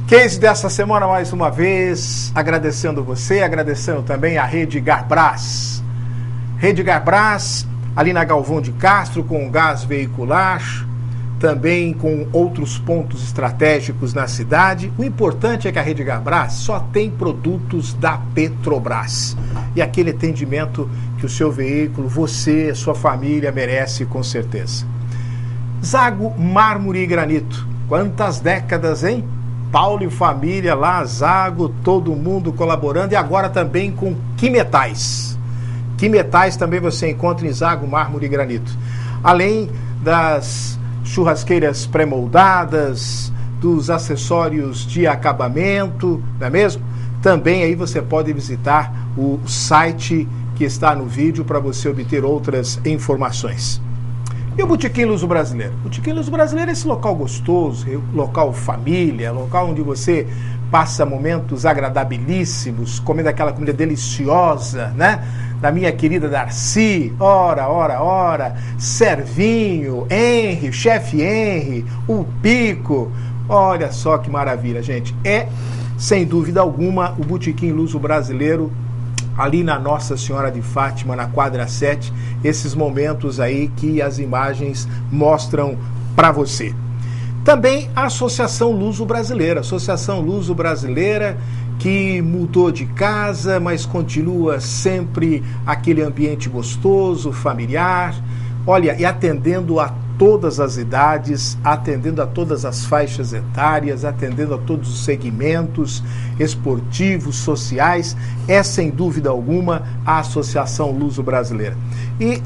Case dessa semana, mais uma vez, agradecendo você, agradecendo também a Rede Garbras. Rede Garbras, ali na Galvão de Castro, com gás veicular, também com outros pontos estratégicos na cidade. O importante é que a Rede Garbras só tem produtos da Petrobras. E aquele atendimento que o seu veículo, você, sua família merece com certeza. Zago Mármore e Granito. Quantas décadas, hein? Paulo e família lá, Zago, todo mundo colaborando, e agora também com Quimetais. Quimetais também você encontra em Zago, Mármore e Granito. Além das churrasqueiras pré-moldadas, dos acessórios de acabamento, não é mesmo? Também aí você pode visitar o site que está no vídeo para você obter outras informações. E o Botequim Luso Brasileiro? O Botequim Luso Brasileiro é esse local gostoso, local família, local onde você passa momentos agradabilíssimos, comendo aquela comida deliciosa, né? Da minha querida Darcy, ora, Servinho, Henry, chefe Henry, o Pico. Olha só que maravilha, gente. É, sem dúvida alguma, o Botequim Luso Brasileiro, ali na Nossa Senhora de Fátima, na quadra 7, esses momentos aí que as imagens mostram para você. Também a Associação Luso Brasileira, que mudou de casa, mas continua sempre aquele ambiente gostoso, familiar, olha, e atendendo a todas as idades, atendendo a todas as faixas etárias, atendendo a todos os segmentos esportivos, sociais, é sem dúvida alguma a Associação Luso Brasileira. E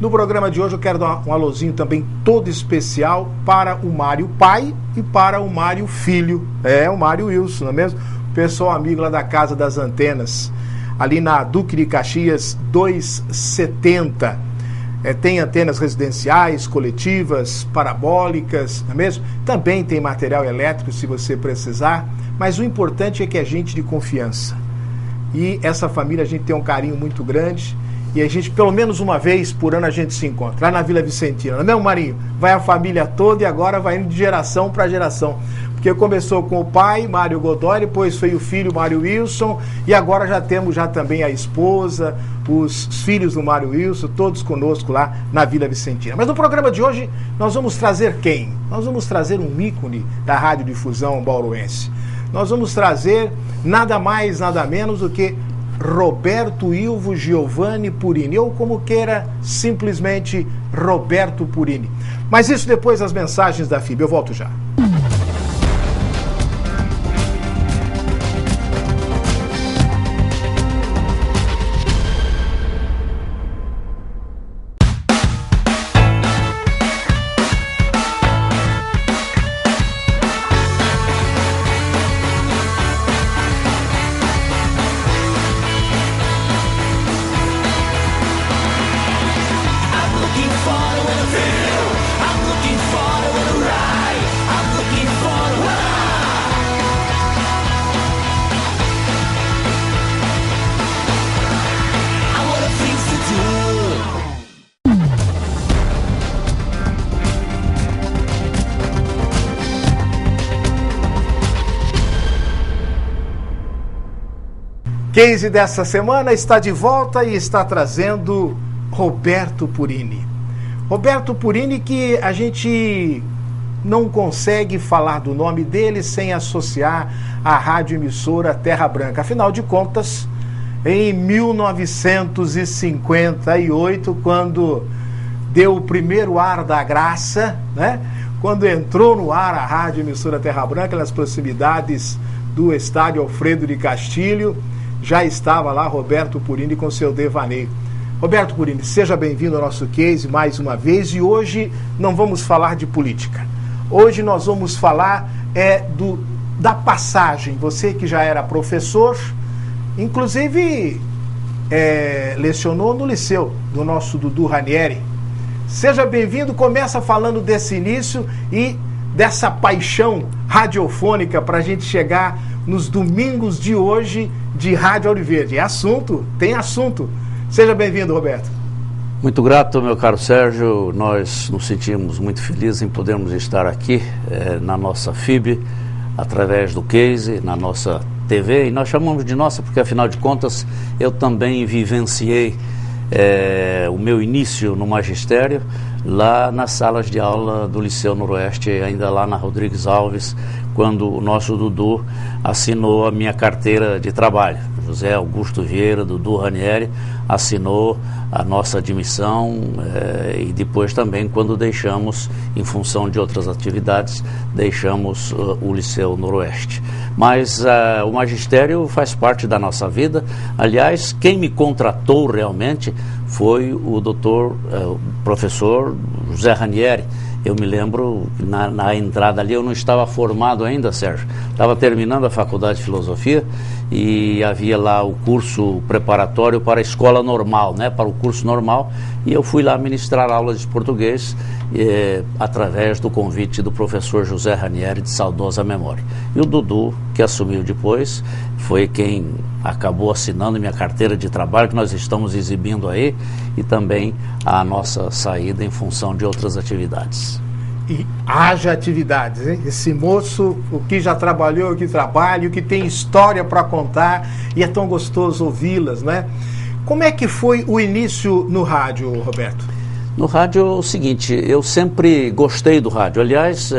no programa de hoje eu quero dar um alôzinho também todo especial para o Mário pai e para o Mário filho, o Mário Wilson, não é mesmo? Pessoal amigo lá da Casa das Antenas, ali na Duque de Caxias 270. Tem antenas residenciais, coletivas, parabólicas, não é mesmo? Também tem material elétrico se você precisar, mas o importante é que é gente de confiança. E essa família a gente tem um carinho muito grande e a gente, pelo menos uma vez por ano, a gente se encontra, lá na Vila Vicentina, não é mesmo, Marinho? Vai a família toda e agora vai indo de geração para geração. Porque começou com o pai, Mário Godoy, depois foi o filho, Mário Wilson, e agora já temos também a esposa, os filhos do Mário Wilson, todos conosco lá na Vila Vicentina. Mas no programa de hoje nós vamos trazer quem? Nós vamos trazer um ícone da radiodifusão bauruense. Nós vamos trazer nada mais, nada menos do que Roberto Ilvo Giovanni Purini, ou como queira, simplesmente Roberto Purini. Mas isso depois das mensagens da FIB. Eu volto já. Case dessa semana está de volta e está trazendo Roberto Purini. Roberto Purini, que a gente não consegue falar do nome dele sem associar à radioemissora Terra Branca. Afinal de contas, em 1958, quando deu o primeiro ar da graça, né? Quando entrou no ar a radioemissora Terra Branca, nas proximidades do estádio Alfredo de Castilho, já estava lá Roberto Purini com seu devaneio. Roberto Purini, seja bem-vindo ao nosso case mais uma vez, e hoje não vamos falar de política. Hoje nós vamos falar da passagem. Você que já era professor, inclusive lecionou no liceu do nosso Dudu Ranieri. Seja bem-vindo, começa falando desse início e dessa paixão radiofônica para a gente chegar nos domingos de hoje de Rádio Ouro Verde. É assunto, tem assunto. Seja bem-vindo, Roberto. Muito grato, meu caro Sérgio. Nós nos sentimos muito felizes em podermos estar aqui na nossa FIB, através do Case, na nossa TV, e nós chamamos de nossa porque, afinal de contas, eu também vivenciei o meu início no magistério lá nas salas de aula do Liceu Noroeste, ainda lá na Rodrigues Alves, quando o nosso Dudu assinou a minha carteira de trabalho. José Augusto Vieira, Dudu Ranieri, assinou a nossa admissão e depois também, quando deixamos, em função de outras atividades, deixamos o Liceu Noroeste. Mas o magistério faz parte da nossa vida. Aliás, quem me contratou realmente foi o professor José Ranieri. Eu me lembro, na entrada ali, eu não estava formado ainda, Sérgio. Estava terminando a faculdade de filosofia e havia lá o curso preparatório para a escola normal, né, para o curso normal, e eu fui lá ministrar aulas de português através do convite do professor José Ranieri, de saudosa memória. E o Dudu, que assumiu depois, foi quem acabou assinando minha carteira de trabalho, que nós estamos exibindo aí, e também a nossa saída em função de outras atividades. E haja atividades, hein? Esse moço, o que já trabalhou, o que trabalha, o que tem história para contar, e é tão gostoso ouvi-las, né? Como é que foi o início no rádio, Roberto? No rádio é o seguinte, eu sempre gostei do rádio. Aliás,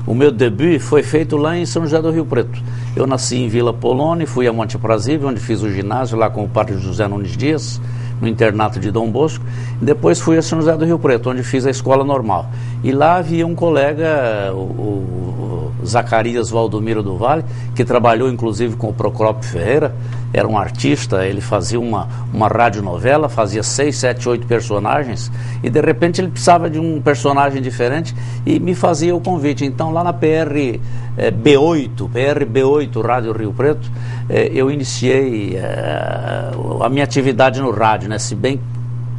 o meu debut foi feito lá em São José do Rio Preto. Eu nasci em Vila Poloni, fui a Monte Aprazível, onde fiz o ginásio lá com o padre José Nunes Dias, no internato de Dom Bosco. E depois fui a São José do Rio Preto, onde fiz a escola normal. E lá havia um colega, o Zacarias Valdomiro do Vale, que trabalhou inclusive com o Procópio Ferreira, era um artista, ele fazia uma radionovela, fazia 6, 7, 8 personagens, e de repente ele precisava de um personagem diferente e me fazia o convite. Então lá na PRB8, Rádio Rio Preto, eu iniciei a minha atividade no rádio, né? Se bem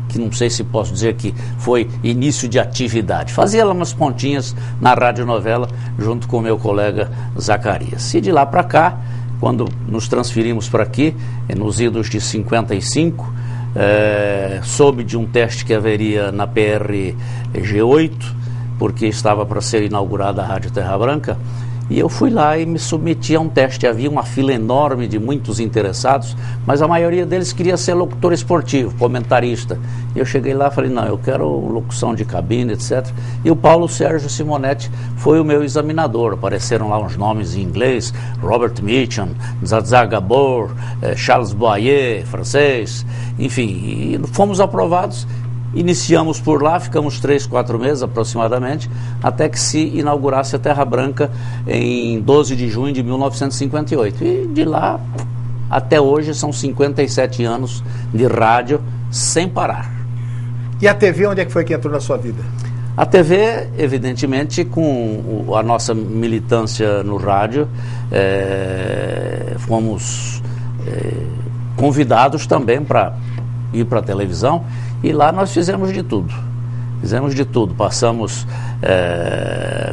que não sei se posso dizer que foi início de atividade. Fazia lá umas pontinhas na radionovela junto com o meu colega Zacarias. E de lá para cá, quando nos transferimos para aqui, nos idos de 55, soube de um teste que haveria na PRG8, porque estava para ser inaugurada a Rádio Terra Branca, e eu fui lá e me submeti a um teste. Havia uma fila enorme de muitos interessados, mas a maioria deles queria ser locutor esportivo, comentarista. E eu cheguei lá e falei, não, eu quero locução de cabine, etc. E o Paulo Sérgio Simonetti foi o meu examinador. Apareceram lá uns nomes em inglês, Robert Mitchum, Zazá Gabor, Charles Boyer, francês, enfim, e fomos aprovados. Iniciamos por lá, ficamos 3, 4 meses aproximadamente, até que se inaugurasse a Terra Branca em 12 de junho de 1958. E de lá até hoje são 57 anos de rádio sem parar. E a TV, onde é que foi que entrou na sua vida? A TV, evidentemente, com a nossa militância no rádio, fomos convidados também para ir para a televisão. E lá nós fizemos de tudo. Passamos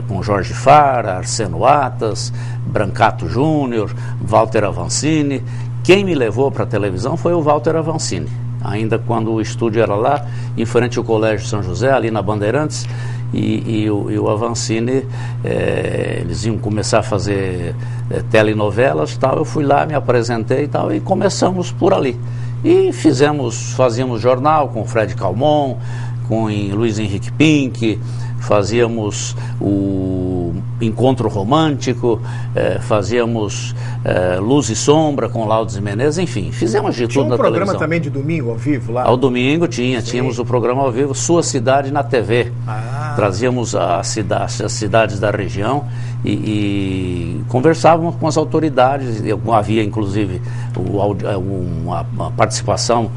com Jorge Fara, Arseno Atas, Brancato Júnior, Walter Avancini. Quem me levou para a televisão foi o Walter Avancini. Ainda quando o estúdio era lá, em frente ao Colégio São José, ali na Bandeirantes, e o Avancini, eles iam começar a fazer telenovelas e tal. Eu fui lá, me apresentei e tal, e começamos por ali. E fazíamos jornal com Fred Calmon, com Luiz Henrique Pink, fazíamos o Encontro Romântico, fazíamos Luz e Sombra com Laudes e Menezes, enfim, fizemos de tudo na televisão. Tinha um programa também de domingo ao vivo lá? Ao domingo tínhamos o programa ao vivo, Sua Cidade na TV. Trazíamos as cidades da região e conversávamos com as autoridades. Havia inclusive uma participação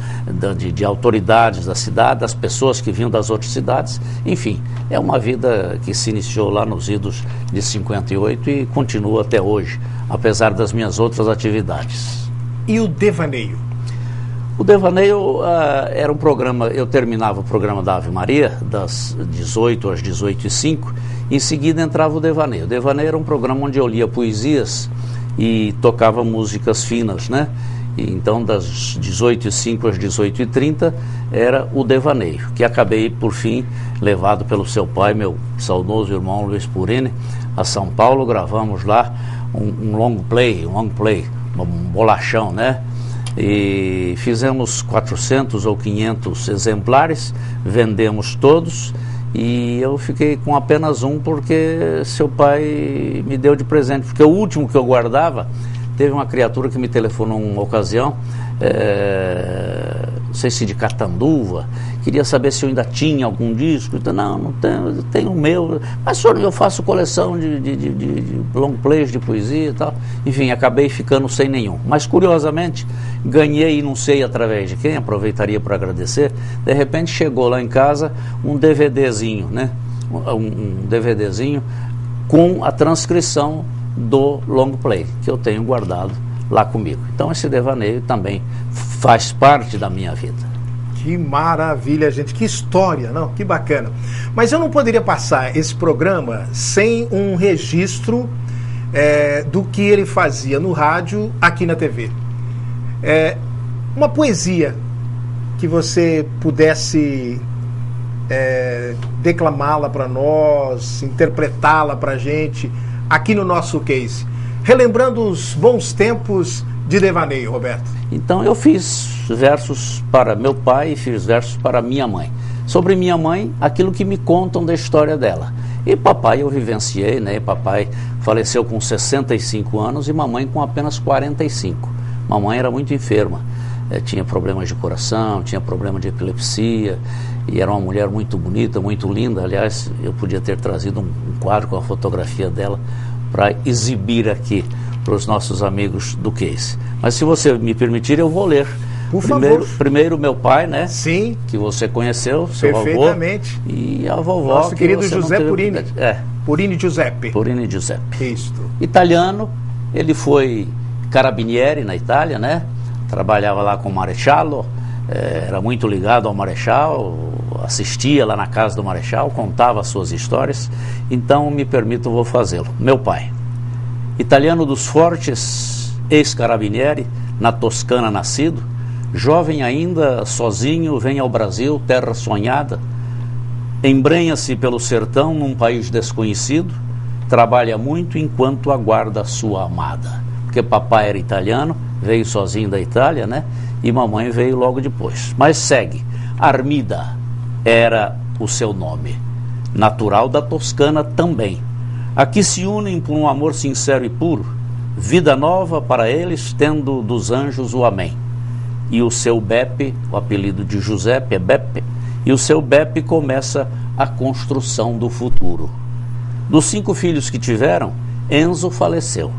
de autoridades da cidade, das pessoas que vinham das outras cidades. Enfim, é uma vida que se iniciou lá nos idos de 58 e continua até hoje, apesar das minhas outras atividades. E o Devaneio? O Devaneio era um programa, eu terminava o programa da Ave Maria, das 18 às 18h05, em seguida entrava o Devaneio. O Devaneio era um programa onde eu lia poesias e tocava músicas finas, né? E então das 18h05 às 18h30 era o devaneio, que acabei por fim levado pelo seu pai, meu saudoso irmão Luiz Purini, a São Paulo. Gravamos lá um long play, um bolachão, né? E fizemos 400 ou 500 exemplares, vendemos todos, e eu fiquei com apenas um porque seu pai me deu de presente, porque o último que eu guardava, teve uma criatura que me telefonou uma ocasião, não sei se de Catanduva, queria saber se eu ainda tinha algum disco. Então, não tenho, eu tenho o meu, mas senhor, eu faço coleção de long plays de poesia e tal. Enfim, acabei ficando sem nenhum, mas curiosamente ganhei, não sei através de quem, aproveitaria para agradecer. De repente chegou lá em casa um DVDzinho, né? Um DVDzinho com a transcrição do long play, que eu tenho guardado lá comigo. Então esse devaneio também faz parte da minha vida. Que maravilha, gente, que história, não? Que bacana. Mas eu não poderia passar esse programa sem um registro do que ele fazia no rádio, aqui na TV. Uma poesia que você pudesse declamá-la para nós, interpretá-la para a gente, aqui no nosso case, relembrando os bons tempos de devaneio, Roberto. Então eu fiz versos para meu pai e fiz versos para minha mãe. Sobre minha mãe, aquilo que me contam da história dela. E papai eu vivenciei, né? Papai faleceu com 65 anos e mamãe com apenas 45. Mamãe era muito enferma, tinha problemas de coração, tinha problema de epilepsia, e era uma mulher muito bonita, muito linda. Aliás, eu podia ter trazido um quadro com a fotografia dela para exibir aqui para os nossos amigos do Case. Mas se você me permitir, eu vou ler. Por favor. Primeiro meu pai, né? Sim. Que você conheceu, seu perfeitamente. Avô. E a vovó. Nosso querido José Purini. Purini Giuseppe. Purini Giuseppe. Isso. Italiano, ele foi carabinieri na Itália, né? Trabalhava lá com o Marechalo, era muito ligado ao Marechal, assistia lá na casa do Marechal, contava as suas histórias. Então me permito, vou fazê-lo. Meu pai, italiano dos fortes, ex-carabinieri, na Toscana nascido, jovem ainda, sozinho, vem ao Brasil, terra sonhada, embrenha-se pelo sertão num país desconhecido, trabalha muito enquanto aguarda sua amada. Porque papai era italiano, veio sozinho da Itália, né? E mamãe veio logo depois. Mas segue. Armida era o seu nome. Natural da Toscana também. Aqui se unem por um amor sincero e puro. Vida nova para eles, tendo dos anjos o amém. E o seu Beppe, o apelido de Giuseppe é Beppe, e o seu Beppe começa a construção do futuro. Dos 5 filhos que tiveram, Enzo faleceu.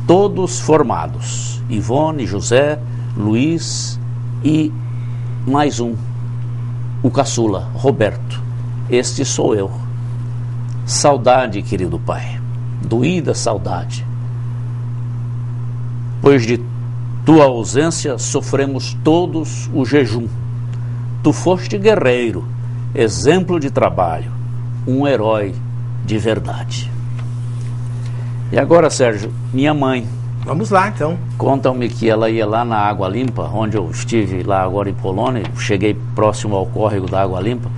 Todos formados, Ivone, José, Luiz e mais um, o caçula, Roberto. Este sou eu. Saudade, querido pai, doída saudade, pois de tua ausência sofremos todos o jejum. Tu foste guerreiro, exemplo de trabalho, um herói de verdade. E agora, Sérgio, minha mãe. Vamos lá, então. Contam-me que ela ia lá na Água Limpa, onde eu estive lá agora em Polônia, cheguei próximo ao córrego da Água Limpa.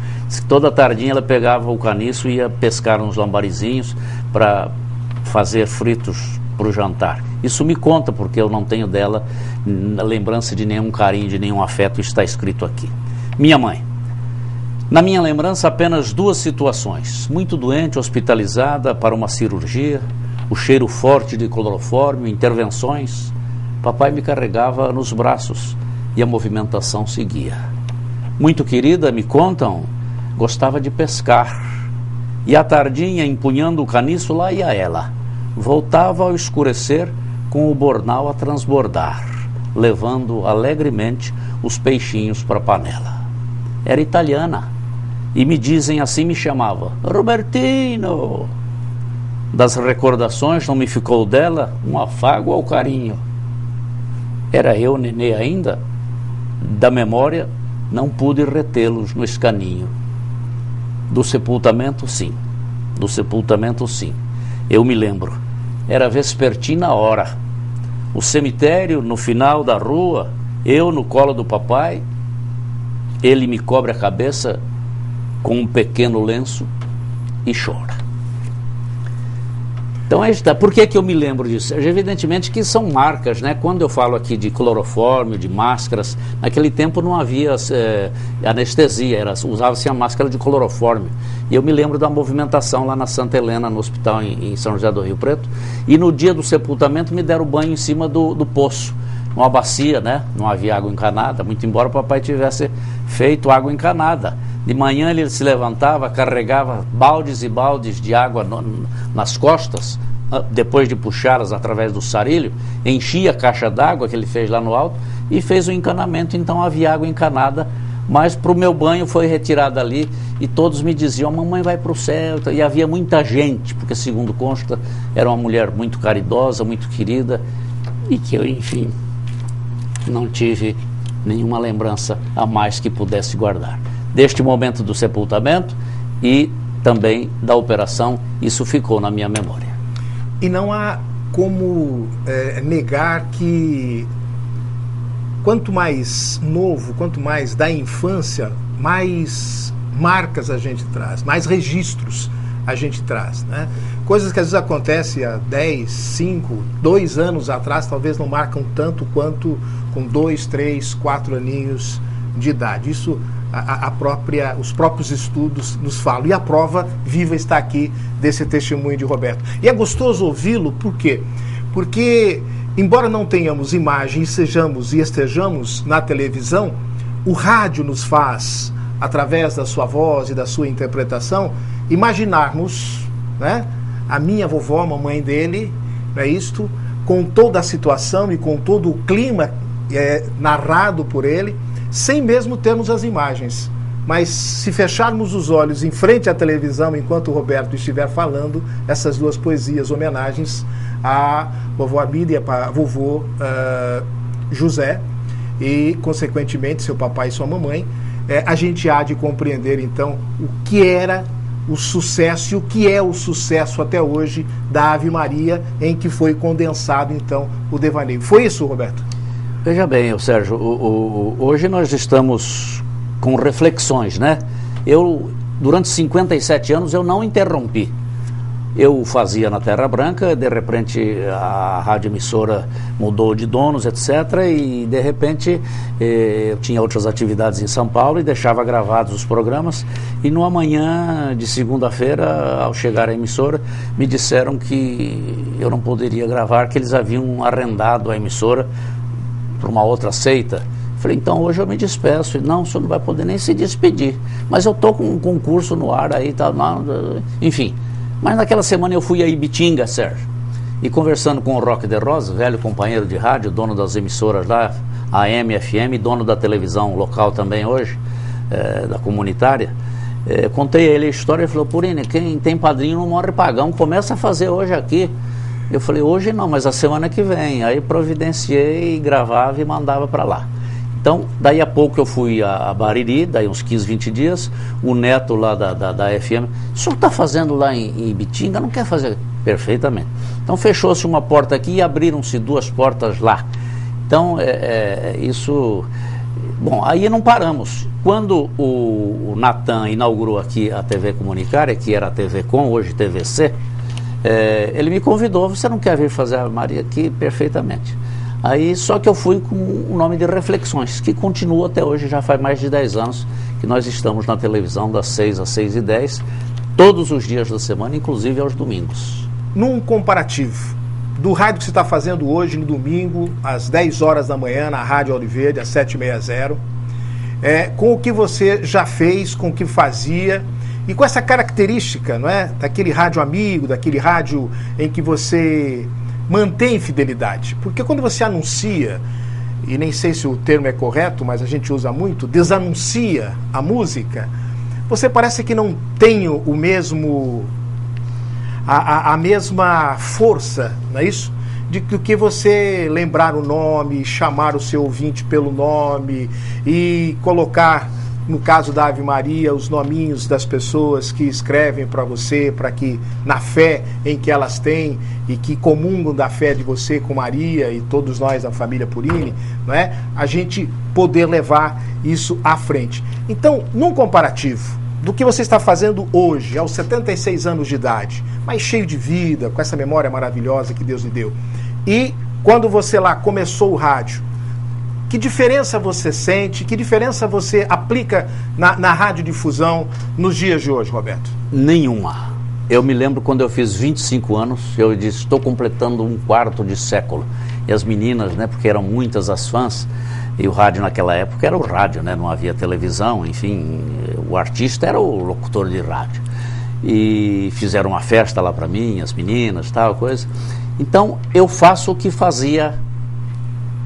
Toda tardinha ela pegava o caniço e ia pescar uns lambarizinhos para fazer fritos para o jantar. Isso me conta, porque eu não tenho dela lembrança de nenhum carinho, de nenhum afeto, está escrito aqui. Minha mãe. Na minha lembrança, apenas 2 situações. Muito doente, hospitalizada para uma cirurgia, o cheiro forte de clorofórmio, intervenções. Papai me carregava nos braços e a movimentação seguia. Muito querida, me contam, gostava de pescar. E à tardinha, empunhando o caniço, lá ia ela. Voltava ao escurecer com o bornal a transbordar, levando alegremente os peixinhos para a panela. Era italiana e me dizem assim, me chamava, Robertino. Das recordações não me ficou dela um afago ao carinho. Era eu, nenê ainda, da memória não pude retê-los no escaninho. Do sepultamento, sim. Do sepultamento, sim. Eu me lembro. Era vespertina hora. o cemitério no final da rua, eu no colo do papai, ele me cobre a cabeça com um pequeno lenço e chora. Então, por que eu me lembro disso? Evidentemente que são marcas, né? Quando eu falo aqui de clorofórmio, de máscaras, naquele tempo não havia anestesia, usava-se a máscara de clorofórmio. E eu me lembro da movimentação lá na Santa Helena, no hospital em São José do Rio Preto. E no dia do sepultamento me deram banho em cima do poço, numa bacia, né? Não havia água encanada, muito embora o papai tivesse feito água encanada. De manhã ele se levantava, carregava baldes e baldes de água nas costas, depois de puxá-las através do sarilho, enchia a caixa d'água que ele fez lá no alto e fez o encanamento. Então havia água encanada, mas para o meu banho foi retirada ali e todos me diziam: a mamãe vai para o céu. E havia muita gente, porque segundo consta, era uma mulher muito caridosa, muito querida, e que eu, enfim, não tive nenhuma lembrança a mais que pudesse guardar. Deste momento do sepultamento e também da operação, isso ficou na minha memória. E não há como negar que quanto mais novo, quanto mais da infância, mais marcas a gente traz, mais registros a gente traz, né? Coisas que às vezes acontecem há 10, 5, 2 anos atrás, talvez não marcam tanto quanto com 2, 3, 4 aninhos de idade. Isso os próprios estudos nos falam. E a prova viva está aqui desse testemunho de Roberto. E é gostoso ouvi-lo, por quê? Porque, embora não tenhamos imagem e estejamos na televisão, o rádio nos faz, através da sua voz e da sua interpretação, imaginarmos, né, a minha vovó, a mamãe dele, não é isto, com toda a situação e com todo o clima narrado por ele, sem mesmo termos as imagens. Mas se fecharmos os olhos em frente à televisão enquanto o Roberto estiver falando essas duas poesias, homenagens a vovó Abília e a vovô José e, consequentemente, seu papai e sua mamãe, a gente há de compreender, então, o que era o sucesso e o que é o sucesso até hoje da Ave Maria, em que foi condensado, então, o devaneio. Foi isso, Roberto? Veja bem, Sérgio, hoje nós estamos com reflexões, né? Durante 57 anos, eu não interrompi. Eu fazia na Terra Branca, de repente a rádio emissora mudou de donos, etc. E de repente eu tinha outras atividades em São Paulo e deixava gravados os programas. E numa manhã de segunda-feira, ao chegar à emissora, me disseram que eu não poderia gravar, que eles haviam arrendado a emissora para uma outra seita. Falei, então hoje eu me despeço. Não, o senhor não vai poder nem se despedir. Mas eu estou com um concurso no ar aí, tá, enfim. Mas naquela semana eu fui a Ibitinga, Sérgio, e conversando com o Roque de Rosa, velho companheiro de rádio, dono das emissoras lá, AM, FM, dono da televisão local também hoje, da comunitária, contei a ele a história. Ele falou: Purini, quem tem padrinho não morre pagão, começa a fazer hoje aqui. Eu falei: hoje não, mas a semana que vem. Aí providenciei, gravava e mandava para lá. Então, daí a pouco eu fui a Bariri, daí uns 15, 20 dias, o neto lá da FM, o senhor está fazendo lá em Ibitinga, não quer fazer? Perfeitamente. Então fechou-se uma porta aqui e abriram-se 2 portas lá. Então, isso... Bom, aí não paramos. Quando o Natan inaugurou aqui a TV Comunicária, que era a TV Com, hoje TVC, ele me convidou: você não quer vir fazer a Maria aqui? Perfeitamente. Aí, só que eu fui com o nome de Reflexões, que continua até hoje, já faz mais de 10 anos que nós estamos na televisão das 6 às 6h10, todos os dias da semana, inclusive aos domingos. Num comparativo do rádio que você está fazendo hoje, no domingo, às 10 horas da manhã, na Rádio Oliveira, às 7h60, com o que você já fez, com o que fazia, e com essa característica, não é? Daquele rádio amigo, daquele rádio em que você mantém fidelidade. Porque quando você anuncia, e nem sei se o termo é correto, mas a gente usa muito, desanuncia a música, você parece que não tem o mesmo... a mesma força, não é isso? De que você lembrar o nome, chamar o seu ouvinte pelo nome e colocar no caso da Ave Maria, os nominhos das pessoas que escrevem para você, para que, na fé em que elas têm e que comungam da fé de você com Maria e todos nós da família Purini, não é? A gente poder levar isso à frente. Então, num comparativo do que você está fazendo hoje, aos 76 anos de idade, mas cheio de vida, com essa memória maravilhosa que Deus lhe deu, e quando você lá começou o rádio, que diferença você sente, que diferença você aplica na radiodifusão nos dias de hoje, Roberto? Nenhuma. Eu me lembro quando eu fiz 25 anos, eu disse, estou completando um quarto de século. E as meninas, né, porque eram muitas as fãs, e o rádio naquela época era o rádio, né, não havia televisão, enfim, o artista era o locutor de rádio. E fizeram uma festa lá para mim, as meninas, tal coisa. Então, eu faço o que fazia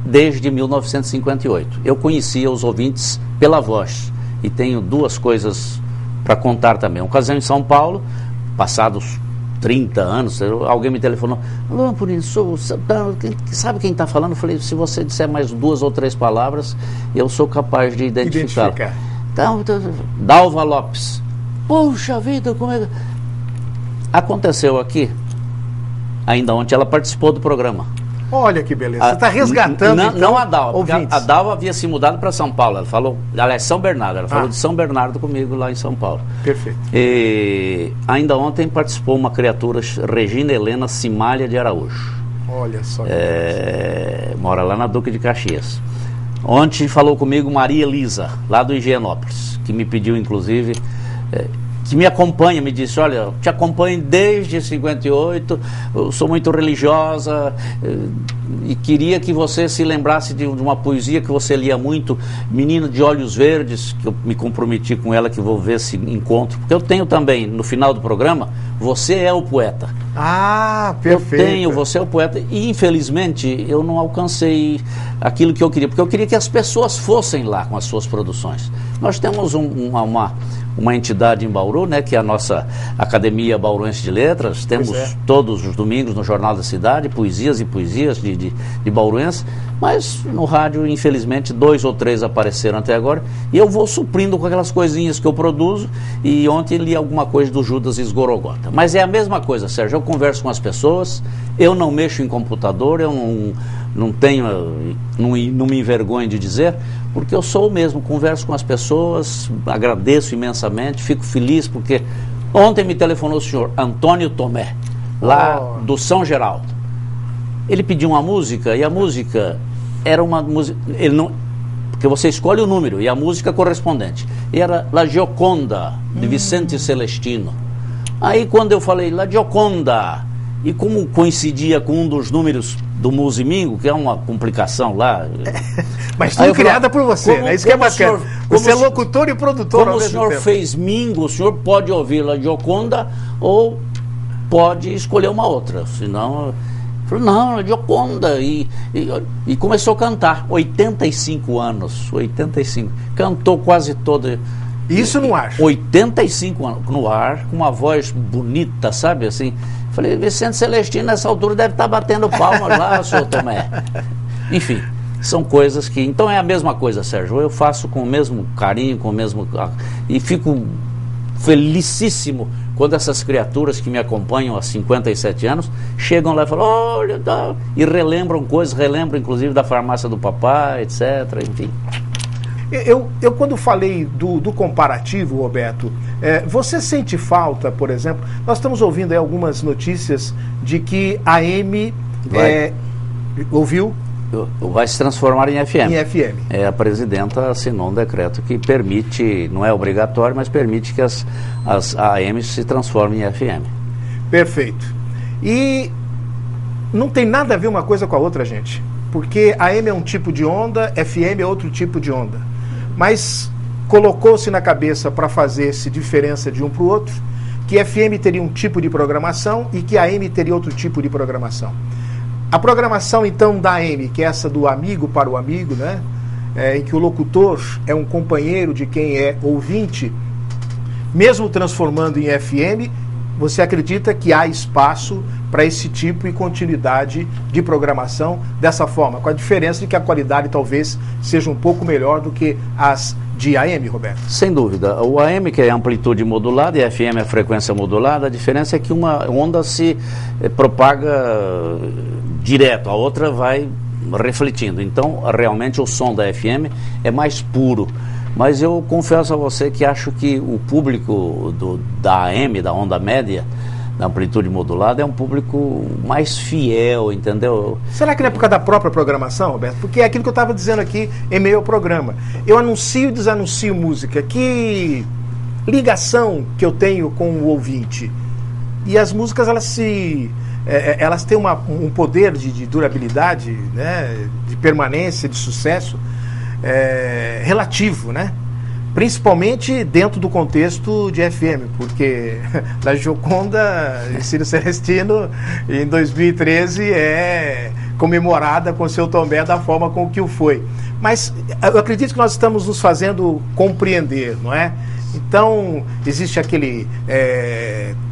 desde 1958. Eu conhecia os ouvintes pela voz e tenho duas coisas para contar também. Uma ocasião em São Paulo, passados 30 anos, alguém me telefonou, alô, Purini, sabe quem está falando? Eu falei, se você disser mais 2 ou 3 palavras, eu sou capaz de identificá-lo. Então, Dalva Lopes. Puxa vida, como é... Aconteceu aqui, ainda ontem ela participou do programa. Olha que beleza, você está resgatando. Não a Dalva, porque a Dalva havia se mudado para São Paulo. Ela falou, ela é São Bernardo, ela falou de São Bernardo comigo lá em São Paulo. Perfeito. E ainda ontem participou uma criatura, Regina Helena Simalha de Araújo. Olha só. Mora lá na Duque de Caxias. Ontem falou comigo Maria Elisa, lá do Higienópolis, que me pediu inclusive... que me acompanha, me disse, olha, te acompanho desde 58, eu sou muito religiosa e queria que você se lembrasse de uma poesia que você lia muito, Menina de Olhos Verdes, que eu me comprometi com ela, que vou ver se encontro, porque eu tenho também, no final do programa, Você é o Poeta. Ah, perfeito. Eu tenho Você é o Poeta e infelizmente eu não alcancei aquilo que eu queria, porque eu queria que as pessoas fossem lá com as suas produções. Nós temos uma entidade em Bauru, né, que é a nossa Academia Bauruense de Letras. Temos todos os domingos no Jornal da Cidade, poesias e poesias de bauruense, mas no rádio, infelizmente, 2 ou 3 apareceram até agora, e eu vou suprindo com aquelas coisinhas que eu produzo, e ontem li alguma coisa do Judas Esgorogota. Mas é a mesma coisa, Sérgio, eu converso com as pessoas, eu não mexo em computador, eu não me envergonho de dizer, porque eu sou o mesmo, converso com as pessoas, agradeço imensamente, fico feliz, porque ontem me telefonou o senhor Antônio Tomé, lá do São Geraldo. Ele pediu uma música, e a música era uma música, porque você escolhe o número, e a música correspondente, e era La Gioconda, de Vicente Celestino. Aí quando eu falei La Gioconda, e como coincidia com um dos números do Musimingo, que é uma complicação lá... Mas tudo criada por você, né? Isso que é bacana. Você é locutor e produtor ao mesmo tempo. Como o senhor fez Mingo, o senhor pode ouvir La Gioconda ou pode escolher uma outra, senão... Não, La Gioconda, e começou a cantar, 85 anos, 85, cantou quase toda... Isso no ar? 85 anos, no ar, com uma voz bonita, sabe, assim... Falei, Vicente Celestino, nessa altura deve estar batendo palmas lá, senhor Tomé. Enfim, são coisas que... Então é a mesma coisa, Sérgio. Eu faço com o mesmo carinho, com o mesmo... E fico felicíssimo quando essas criaturas que me acompanham há 57 anos chegam lá e falam, olha, tá, e relembram coisas, relembram inclusive da farmácia do papai, etc. Enfim. Eu quando falei do comparativo, Roberto, você sente falta, por exemplo, nós estamos ouvindo aí algumas notícias de que a AM ouviu? Vai se transformar em FM. Em FM. A presidenta assinou um decreto que permite, não é obrigatório, mas permite que as AMs se transformem em FM. Perfeito. E não tem nada a ver uma coisa com a outra, gente. Porque AM é um tipo de onda, FM é outro tipo de onda. Mas colocou-se na cabeça para fazer-se diferença de um para o outro, que FM teria um tipo de programação e que a AM teria outro tipo de programação. A programação, então, da AM, que é essa do amigo para o amigo, né? Em que o locutor é um companheiro de quem é ouvinte, mesmo transformando em FM, você acredita que há espaço para esse tipo e continuidade de programação dessa forma, com a diferença de que a qualidade talvez seja um pouco melhor do que as de AM, Roberto? Sem dúvida. O AM, que é amplitude modulada, e a FM é frequência modulada, a diferença é que uma onda se propaga direto, a outra vai refletindo. Então, realmente, o som da FM é mais puro. Mas eu confesso a você que acho que o público da AM, da onda média, da amplitude modulada, é um público mais fiel, entendeu? Será que não é por causa da própria programação, Roberto? Porque é aquilo que eu estava dizendo aqui em meio ao programa. Eu anuncio e desanuncio música. Que ligação que eu tenho com o ouvinte. E as músicas, elas têm um poder de durabilidade, né, de permanência, de sucesso relativo, né? Principalmente dentro do contexto de FM, porque La Gioconda de Ciro Celestino em 2013 é comemorada com seu Tomé da forma com que o foi. Mas eu acredito que nós estamos nos fazendo compreender, não é? Então, existe aquele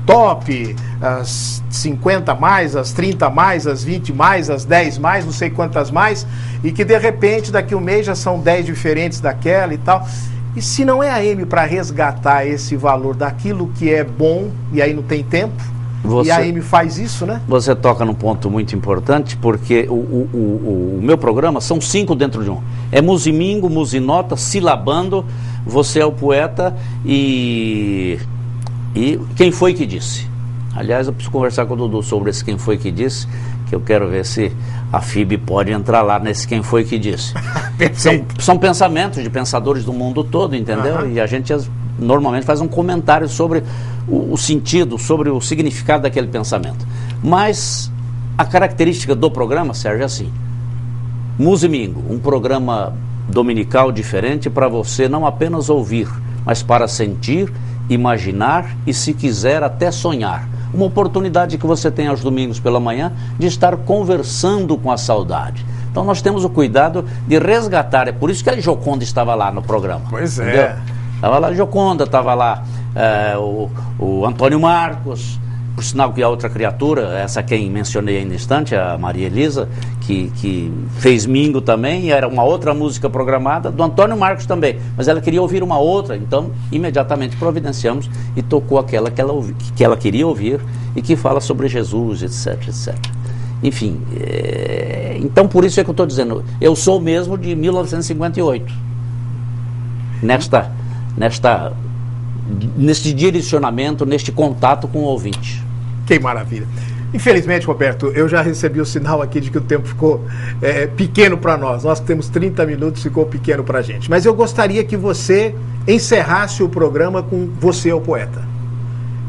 top, as 50 mais, as 30 mais, as 20 mais, as 10 mais, não sei quantas mais, e que de repente daqui a um mês já são 10 diferentes daquela e tal. E se não é a AM para resgatar esse valor daquilo que é bom, e aí não tem tempo, e a AM faz isso, né? Você toca num ponto muito importante, porque o meu programa são 5 dentro de um. É Musimingo, Musinota, Silabando, Você é o Poeta e Quem Foi Que Disse. Aliás, eu preciso conversar com o Dudu sobre esse Quem Foi Que Disse, que eu quero ver se a FIB pode entrar lá nesse Quem Foi Que Disse. São pensamentos de pensadores do mundo todo, entendeu? E a gente normalmente faz um comentário sobre o sentido, sobre o significado daquele pensamento. Mas a característica do programa, Sérgio, é assim: Musimingo, um programa dominical diferente para você não apenas ouvir, mas para sentir, imaginar e, se quiser, até sonhar. Uma oportunidade que você tem aos domingos pela manhã de estar conversando com a saudade. Então nós temos o cuidado de resgatar, é por isso que a Gioconda estava lá no programa. Pois é. Entendeu? Estava lá a Gioconda, estava lá o Antônio Marcos, por sinal que a outra criatura, essa quem mencionei ainda no instante, a Maria Elisa, que fez Mingo também, e era uma outra música programada, do Antônio Marcos também, mas ela queria ouvir uma outra, então imediatamente providenciamos e tocou aquela que ela queria ouvir e que fala sobre Jesus, etc, etc. Enfim, então por isso é que eu estou dizendo, eu sou mesmo de 1958, neste direcionamento, neste contato com o ouvinte. Que maravilha. Infelizmente, Roberto, eu já recebi o sinal aqui de que o tempo ficou pequeno para nós. Nós que temos 30 minutos, ficou pequeno para a gente. Mas eu gostaria que você encerrasse o programa com Você é o Poeta,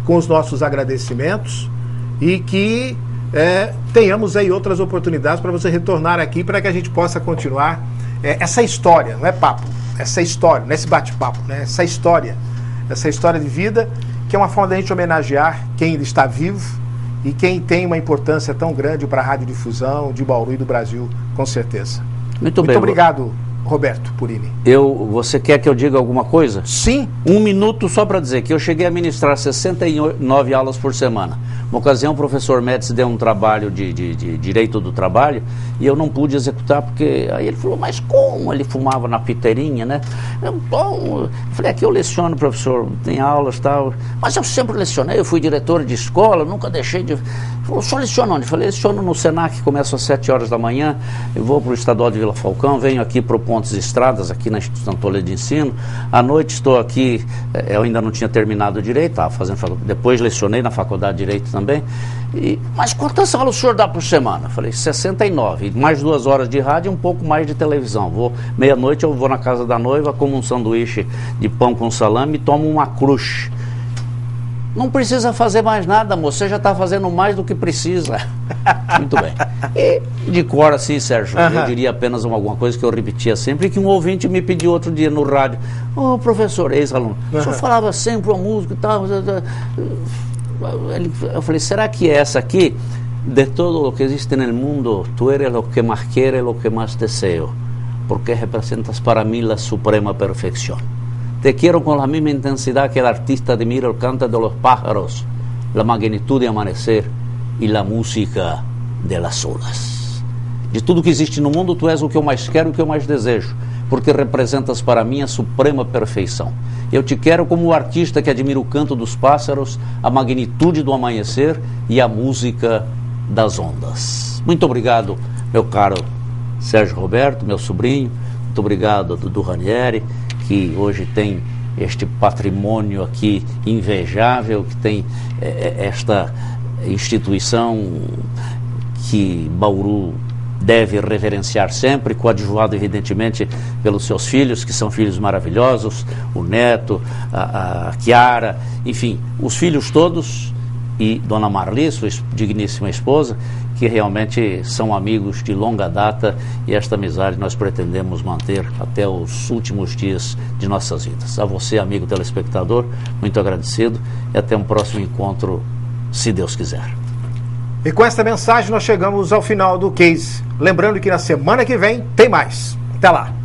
com os nossos agradecimentos, e que tenhamos aí outras oportunidades para você retornar aqui, para que a gente possa continuar essa história, não é papo, essa história, não é esse bate-papo, né? Essa história de vida, que é uma forma da gente homenagear quem ainda está vivo e quem tem uma importância tão grande para a radiodifusão de Bauru e do Brasil, com certeza. Muito bem. Muito obrigado, Roberto Purini. Você quer que eu diga alguma coisa? Sim. 1 minuto só para dizer que eu cheguei a ministrar 69 aulas por semana. Uma ocasião, o professor Médici deu um trabalho de direito do trabalho e eu não pude executar, porque aí ele falou, mas como? Ele fumava na piteirinha, né? Eu falei, aqui eu leciono, professor, tem aulas e tal, mas eu sempre lecionei, eu fui diretor de escola, nunca deixei de... Ele falou, o senhor leciona onde? Eu falei, leciono no Senac, começo às 7 horas da manhã, eu vou para o Estadual de Vila Falcão, venho aqui para o Pontes e Estradas, aqui na Instituição Toledo de Ensino, à noite estou aqui, eu ainda não tinha terminado o direito, estava fazendo, depois lecionei na Faculdade de Direito também, mas quantas aulas o senhor dá por semana? Eu falei, 69, mais 2 horas de rádio e um pouco mais de televisão. Meia-noite eu vou na casa da noiva, como um sanduíche de pão com salame e tomo uma crush. Não precisa fazer mais nada, moço, você já está fazendo mais do que precisa. Muito bem. E de cor assim, Sérgio, eu diria apenas alguma coisa que eu repetia sempre, que um ouvinte me pediu outro dia no rádio, professor, ex-aluno, o senhor falava sempre uma música e tal, eu falei, será que é essa aqui? De todo lo que existe en el mundo, tú eres lo que más quiero, lo que más deseo, porque representas para mí la suprema perfección. Te quiero con la misma intensidad que el artista admira el canto de los pájaros, la magnitud de amanecer e la música de las olas. De tudo que existe no mundo, tu és o que eu mais quero e o que eu mais desejo, porque representas para mim a suprema perfeição. Eu te quero como o artista que admira o canto dos pássaros, a magnitude do amanhecer e a música das ondas. Muito obrigado, meu caro Sérgio Roberto, meu sobrinho. Muito obrigado a Dudu Ranieri, que hoje tem este patrimônio aqui invejável, que tem esta instituição que Bauru deve reverenciar sempre, coadjuvado evidentemente pelos seus filhos, que são filhos maravilhosos, o neto, a Chiara, enfim, os filhos todos, e Dona Marli, sua digníssima esposa, que realmente são amigos de longa data, e esta amizade nós pretendemos manter até os últimos dias de nossas vidas. A você, amigo telespectador, muito agradecido, e até um próximo encontro, se Deus quiser. E com esta mensagem nós chegamos ao final do Case. Lembrando que na semana que vem tem mais. Até lá!